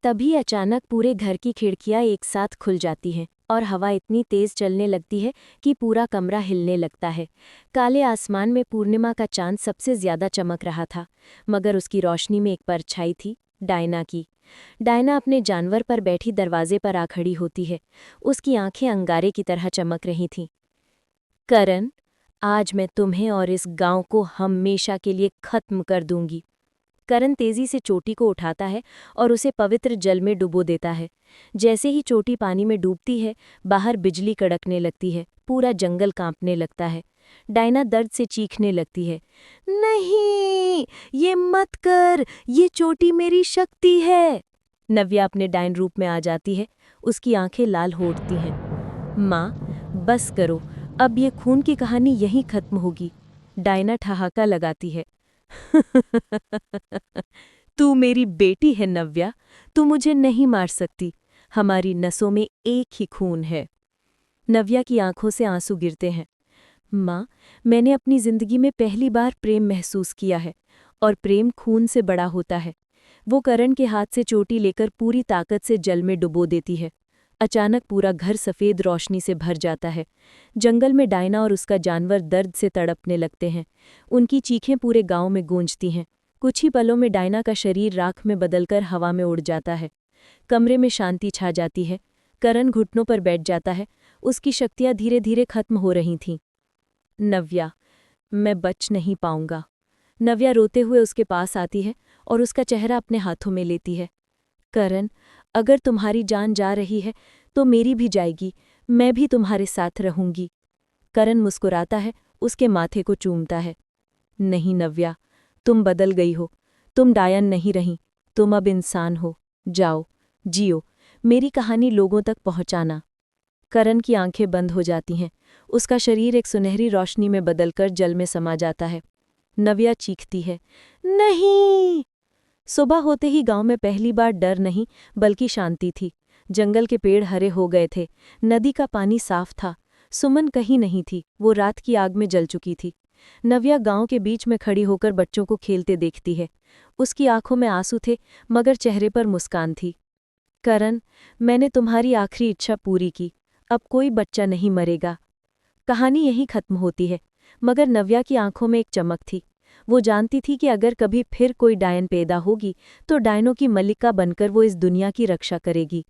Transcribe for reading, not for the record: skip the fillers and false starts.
तभी अचानक पूरे घर की खिड़कियां एक साथ खुल जाती हैं और हवा इतनी तेज चलने लगती है कि पूरा कमरा हिलने लगता है। काले आसमान में पूर्णिमा का चांद सबसे ज्यादा चमक रहा था, मगर उसकी रोशनी में एक परछाई थी, डायना की। डायना अपने जानवर पर बैठी दरवाजे पर आ खड़ी होती है। उसकी आंखें अंगारे की तरह चमक रही थीं। करण, आज मैं तुम्हें और इस गांव को हमेशा के लिए खत्म कर दूंगी। करण तेजी से चोटी को उठाता है और उसे पवित्र जल में डुबो देता है। जैसे ही चोटी पानी में डूबती है, बाहर बिजली कड़कने लगती है, पूरा जंगल कांपने लगता है। डायना दर्द से चीखने लगती है, नहीं, ये मत कर, ये चोटी मेरी शक्ति है। नव्या अपने डायन रूप में आ जाती है। उसकी आंखें लाल हो उठती हैं। माँ, बस करो, अब ये खून की कहानी यहीं खत्म होगी। डायना ठहाका लगाती है। तू मेरी बेटी है नव्या, तू मुझे नहीं मार सकती। हमारी नसों में एक ही खून है। नव्या की आंखों से आंसू गिरते हैं। माँ, मैंने अपनी जिंदगी में पहली बार प्रेम महसूस किया है, और प्रेम खून से बड़ा होता है। वो करण के हाथ से चोटी लेकर पूरी ताकत से जल में डुबो देती है। अचानक पूरा घर सफ़ेद रोशनी से भर जाता है। जंगल में डायना और उसका जानवर दर्द से तड़पने लगते हैं। उनकी चीखें पूरे गांव में गूंजती हैं। कुछ ही पलों में डायना का शरीर राख में बदलकर हवा में उड़ जाता है। कमरे में शांति छा जाती है। करण घुटनों पर बैठ जाता है। उसकी शक्तियां धीरे धीरे खत्म हो रही थीं। नव्या, मैं बच नहीं पाऊंगा। नव्या रोते हुए उसके पास आती है और उसका चेहरा अपने हाथों में लेती है। करण, अगर तुम्हारी जान जा रही है तो मेरी भी जाएगी। मैं भी तुम्हारे साथ रहूंगी। करण मुस्कुराता है, उसके माथे को चूमता है। नहीं नव्या, तुम बदल गई हो। तुम डायन नहीं रही, तुम अब इंसान हो। जाओ, जियो, मेरी कहानी लोगों तक पहुंचाना। करण की आंखें बंद हो जाती हैं। उसका शरीर एक सुनहरी रोशनी में बदलकर जल में समा जाता है। नव्या चीखती है, नहीं। सुबह होते ही गांव में पहली बार डर नहीं बल्कि शांति थी। जंगल के पेड़ हरे हो गए थे। नदी का पानी साफ था। सुमन कहीं नहीं थी, वो रात की आग में जल चुकी थी। नव्या गांव के बीच में खड़ी होकर बच्चों को खेलते देखती है। उसकी आंखों में आंसू थे, मगर चेहरे पर मुस्कान थी। करण, मैंने तुम्हारी आखिरी इच्छा पूरी की। अब कोई बच्चा नहीं मरेगा। कहानी यहीं खत्म होती है, मगर नव्या की आंखों में एक चमक थी। वो जानती थी कि अगर कभी फिर कोई डायन पैदा होगी तो डायनों की मल्लिका बनकर वो इस दुनिया की रक्षा करेगी।